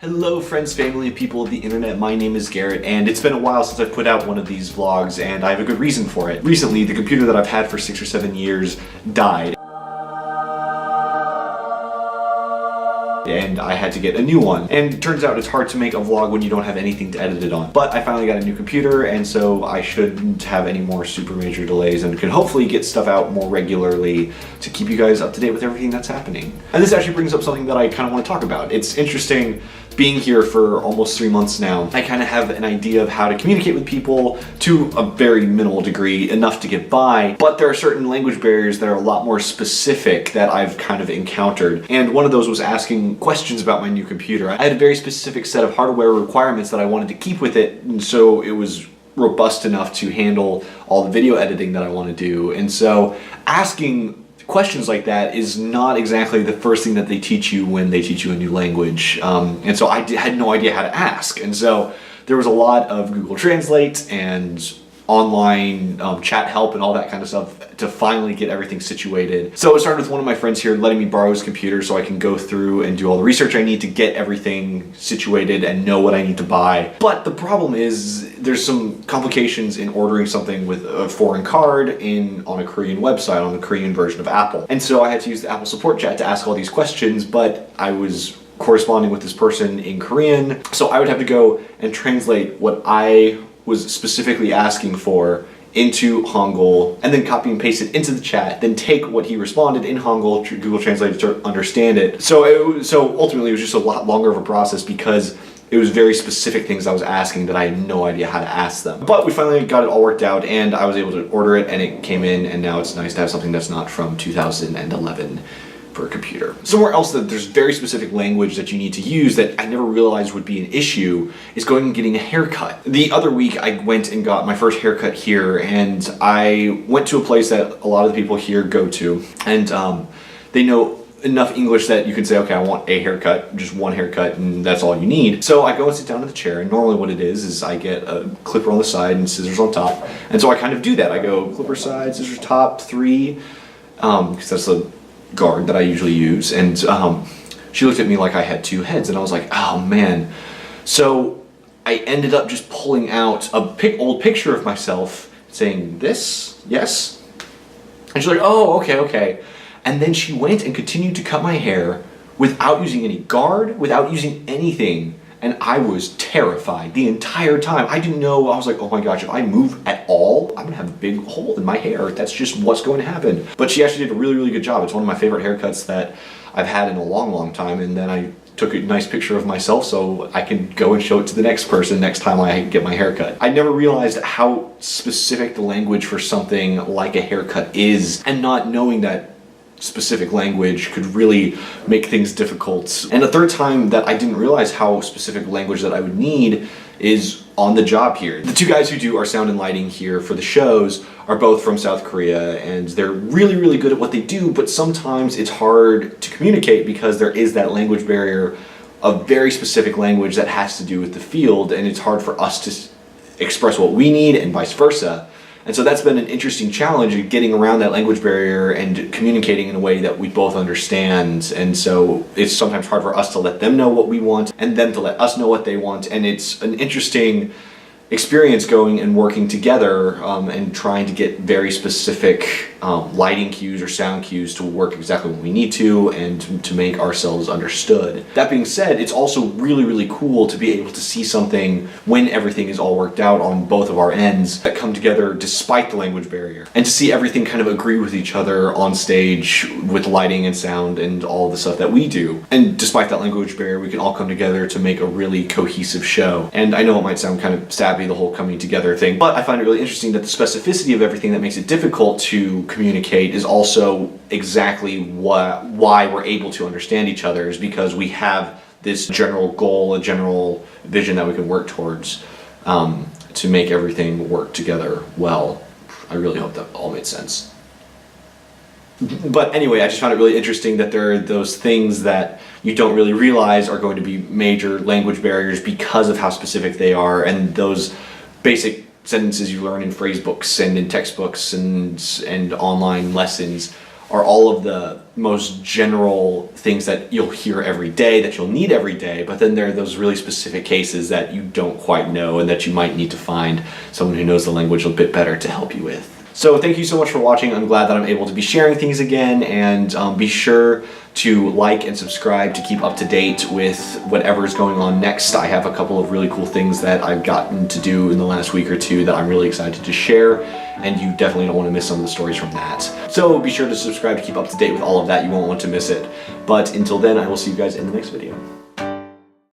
Hello friends, family, and people of the internet, my name is Garrett, and it's been a while since I've put out one of these vlogs, and I have a good reason for it. Recently, the computer that I've had for 6 or 7 years died, and I had to get a new one. And it turns out it's hard to make a vlog when you don't have anything to edit it on. But I finally got a new computer, and so I shouldn't have any more super major delays and can hopefully get stuff out more regularly to keep you guys up to date with everything that's happening. And this actually brings up something that I kind of want to talk about. It's interesting being here for almost 3 months now. I kind of have an idea of how to communicate with people to a very minimal degree, enough to get by, but there are certain language barriers that are a lot more specific that I've kind of encountered. And one of those was asking questions about my new computer. I had a very specific set of hardware requirements that I wanted to keep with it, and so it was robust enough to handle all the video editing that I want to do. And so asking questions like that is not exactly the first thing that they teach you when they teach you a new language. And so I had no idea how to ask. And so there was a lot of Google Translate and online chat help and all that kind of stuff to finally get everything situated. So it started with one of my friends here letting me borrow his computer so I can go through and do all the research I need to get everything situated and know what I need to buy. But the problem is there's some complications in ordering something with a foreign card on a Korean website, on the Korean version of Apple. And so I had to use the Apple support chat to ask all these questions, but I was corresponding with this person in Korean, so I would have to go and translate what I was specifically asking for into Hangul, and then copy and paste it into the chat, then take what he responded in Hangul, Google Translate to understand it. So ultimately it was just a lot longer of a process because it was very specific things I was asking that I had no idea how to ask them. But we finally got it all worked out, and I was able to order it, and it came in, and now it's nice to have something that's not from 2011 for a computer. Somewhere else that there's very specific language that you need to use that I never realized would be an issue is going and getting a haircut. The other week I went and got my first haircut here, and I went to a place that a lot of the people here go to, and they know enough English that you can say, okay, I want a haircut, just one haircut, and that's all you need. So I go and sit down in the chair, and normally what it is I get a clipper on the side and scissors on top, and so I kind of do that. I go clipper side, scissors top, 3, because that's the guard that I usually use, and she looked at me like I had 2 heads, and I was like, oh man. So I ended up just pulling out a old picture of myself saying this, yes, and she's like, oh, okay. And then she went and continued to cut my hair without using any guard, without using anything. And I was terrified the entire time. I didn't know, I was like, oh my gosh, if I move at all, I'm gonna have a big hole in my hair. That's just what's going to happen. But she actually did a really, really good job. It's one of my favorite haircuts that I've had in a long, long time. And then I took a nice picture of myself so I can go and show it to the next person next time I get my haircut. I never realized how specific the language for something like a haircut is, and not knowing that specific language could really make things difficult. And a third time that I didn't realize how specific language that I would need is on the job here. The 2 guys who do our sound and lighting here for the shows are both from South Korea, and they're really, really good at what they do, but sometimes it's hard to communicate because there is that language barrier of very specific language that has to do with the field, and it's hard for us to express what we need and vice versa. And so that's been an interesting challenge of getting around that language barrier and communicating in a way that we both understand. And so it's sometimes hard for us to let them know what we want and them to let us know what they want. And it's an interesting experience going and working together and trying to get very specific lighting cues or sound cues to work exactly when we need to and to make ourselves understood. That being said, it's also really, really cool to be able to see something when everything is all worked out on both of our ends that come together despite the language barrier, and to see everything kind of agree with each other on stage with lighting and sound and all the stuff that we do. And despite that language barrier, we can all come together to make a really cohesive show. And I know it might sound kind of savvy, the whole coming together thing, but I find it really interesting that the specificity of everything that makes it difficult to communicate is also exactly why we're able to understand each other, is because we have this general goal, a general vision that we can work towards to make everything work together well. I really hope that all made sense. But anyway, I just found it really interesting that there are those things that you don't really realize are going to be major language barriers because of how specific they are, and those basic sentences you learn in phrase books and in textbooks and online lessons are all of the most general things that you'll hear every day, that you'll need every day, but then there are those really specific cases that you don't quite know and that you might need to find someone who knows the language a bit better to help you with. So thank you so much for watching. I'm glad that I'm able to be sharing things again, and be sure to like and subscribe to keep up to date with whatever is going on next. I have a couple of really cool things that I've gotten to do in the last week or two that I'm really excited to share, and you definitely don't want to miss some of the stories from that. So be sure to subscribe to keep up to date with all of that. You won't want to miss it. But until then, I will see you guys in the next video.